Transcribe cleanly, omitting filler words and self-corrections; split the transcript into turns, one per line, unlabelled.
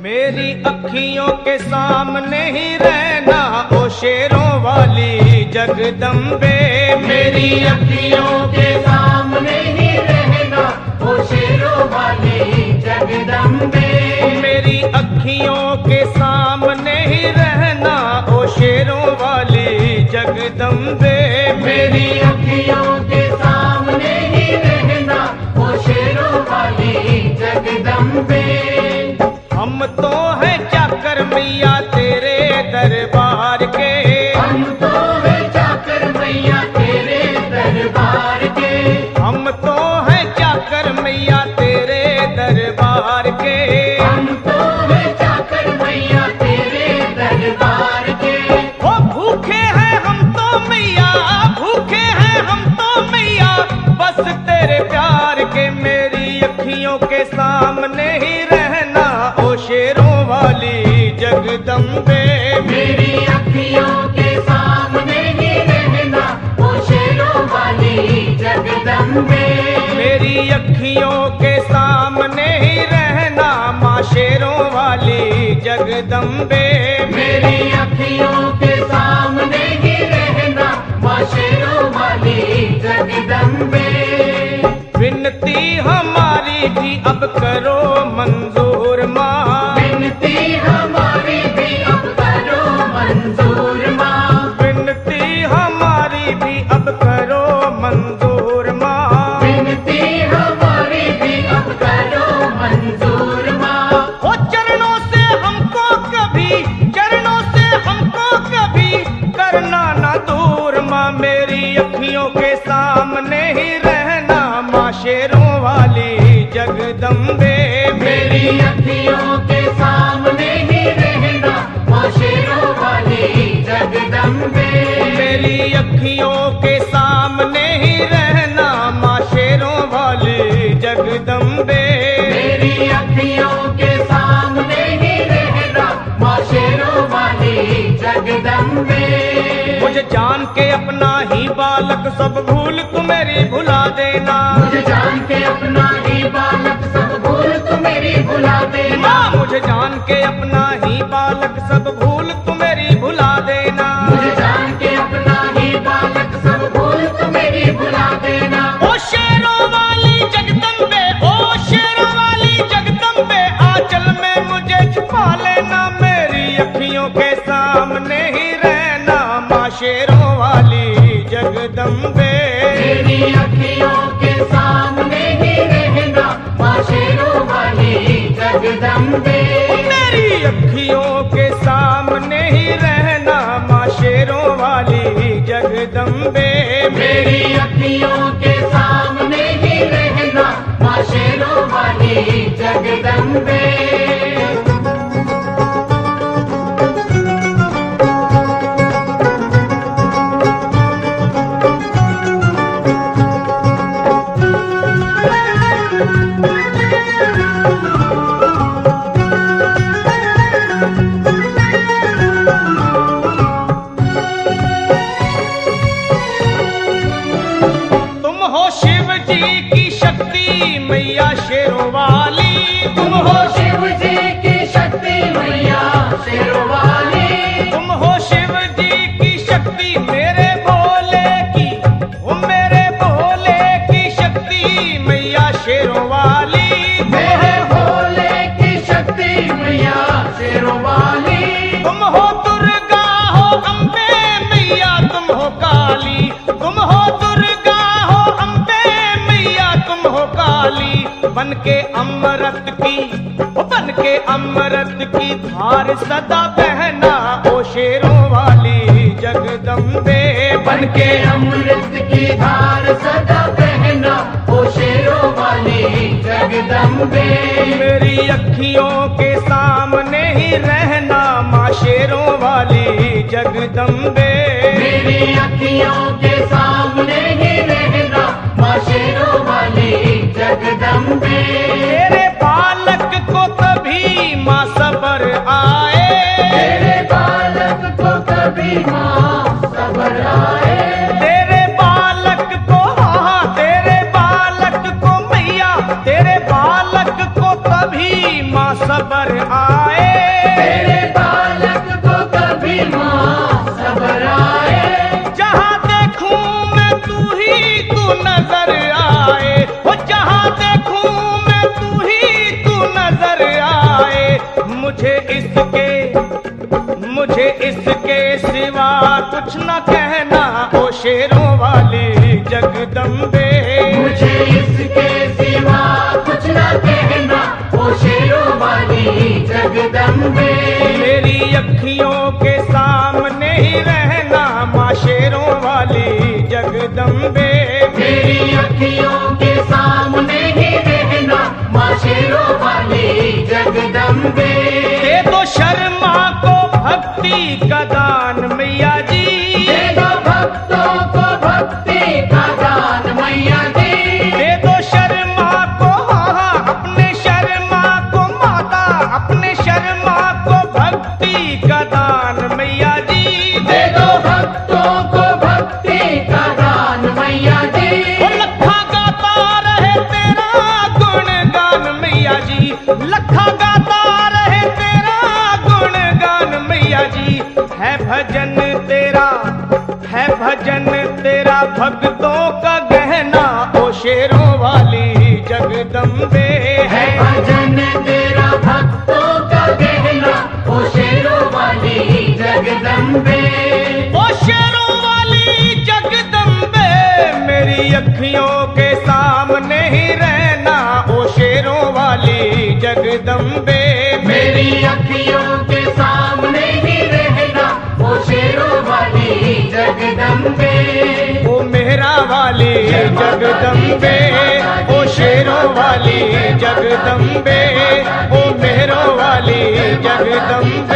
मेरी अखियों के सामने ही रहना ओ शेरों वाली जगदम्बे।
मेरी अखियों के सामने ही रहना ओ शेरों वाली जगदम्बे।
मेरी अखियों के सामने ही रहना ओ शेरों वाली जगदम्बे।
मेरी अखियों के सामने ही रहना ओ शेरों वाली जगदम्बे।
हम तो हैं चाकर मैया तेरे दरबार के।
हम तो हैं चाकर मैया तेरे दरबार के।
हम तो हैं चाकर मैया तेरे दरबार के।
हम तो हैं चाकर मैया तेरे दरबार के।
ओ भूखे हैं हम तो मैया, भूखे हैं हम तो मैया बस तेरे प्यार के। मेरी अखियों के सामने ही रहना ओ शेरों वाली जगदम्बे।
मेरी अखियों के सामने ही रहना ओ शेरों वाली जगदम्बे।
मेरी अखियों के सामने ही रहना माँ शेरों वाली जगदम्बे।
मेरी अखियों के सामने ही रहना माँ शेरों वाली जगदम्बे।
विनती हमारी भी अब करो मंजूर माँ।
विनती हमारी भी अब करो मंजूर माँ।
विनती हमारी भी अब करो मंजूर माँ।
विनती हमारी भी अब करो मंजूर माँ।
ओ चरणों से हमको कभी, चरणों से हमको कभी करना ना दूर माँ। मेरी अखियों के सामने ही रहना माँ शेरों वाली जगदम्बे।
मेरी अखियों के सामने ही रहना माँ शेरों वाली जगदम्बे।
मेरी अखियों के सामने ही रहना माँ शेरों वाली जगदम्बे।
मेरी अखियों के सामने ही रहना माँ शेरों वाली जगदम्बे।
मुझे जान के अपना ही बालक सब भूल तू मेरी भुला देना।
मुझे जान के अपना ही बालक सब भूल तू मेरी भुला देना।
मुझे जान के अपना ही बालक सब भूल तू मेरी भुला देना।
मुझे जान के अपना ही बालक सब भूल तू मेरी भुला देना।
ओ शेरों वाली जगदम्बे, ओ शेरों वाली जगदम्बे आंचल में मुझे छुपा लेना। मेरी अखियों के सामने ही रहना माँ शेरों वाली जगदम्बे।
मेरी अखियों के सामने ही रहना माँ शेरों वाली जगदम्बे।
मेरी अखियों के सामने ही रहना माँ शेरों वाली जगदम्बे।
मेरी अखियों के सामने ही रहना माँ शेरों वाली जगदम्बे।
तुम हो शिव जी की शक्ति मैया शेरों वाली।
तुम हो शिव जी की शक्ति मैया शेरों वाली।
तुम हो शिव जी की शक्ति मेरे भोले की, वो मेरे भोले की शक्ति मैया शेरों वाली।
मेरे भोले की शक्ति मैया शेरों वाली।
तुम हो दुर्गा हो अम्बे मैया तुम हो काली। तुम हो दुर्गा हो अम्बे मैया तुम हो काली। बन के अमृत की, ओ बन के अमृत की धार सदा बहना ओ शेरों वाली जगदम्बे।
बन के अमृत की धार सदा बहना ओ शेरों वाली जगदम्बे।
मेरी अखियों के सामने ही रहना माँ शेरों वाली जगदम्बे।
मेरी अखियों के सामने ही रहना माँ शेरों वाली जगदम्बे।
तेरे बालक को कभी माँ सबर आए।
तेरे बालक को कभी माँ सबर आए।
तेरे बालक को, हाँ तेरे बालक को मैया, तेरे बालक को कभी माँ सबर सबर आए,
तेरे बालक को कभी सब्र आए।
जहाँ देखूं मैं तू ही तू नजर आए, वो जहाँ देखूं मैं तू ही तू नजर आए। मुझे इसके सिवा कुछ न कहना ओ शेरों वाली जगदम्बे।
मुझे इसके सिवा कुछ न कहना ओ शेरों वाली जगदम्बे।
मेरी अखियों के सामने ही रहना माँ शेरों वाली जगदम्बे।
मेरी अखियों के सामने ही रहना माँ शेरों वाली जगदम्बे।
दे दो शर्मा को भक्ति का दान मैया जी,
दे दो भक्तों को भक्ति का दान मैया जी।
दे दो शर्मा को अपने शर्मा को माता, अपने शर्मा को भक्ति का दान मैया जी।
दे दो भक्तों को भक्ति का दान मैया जी।
वो लखा गाता रहे तेरा गुणगान मैया जी, लखा गाता रहे तेरा गुणगान मैया जी। है भजन तेरा भक्तों का गहना ओ शेरों वाली जगदम्बे।
है भजन तेरा भक्तों का गहना ओ शेरों वाली जगदम्बे।
ओ शेरों वाली जगदम्बे, मेरी अखियों के सामने ही रहना ओ शेरों वाली जगदम्बे।
मेरी अखियों के सामने ही रहना ओ शेरों वाली जगदम्बे।
ओ मेहरा वाली जगदम्बे, ओ शेरों वाली जगदम्बे, ओ मेहरों वाली जगदम्बे।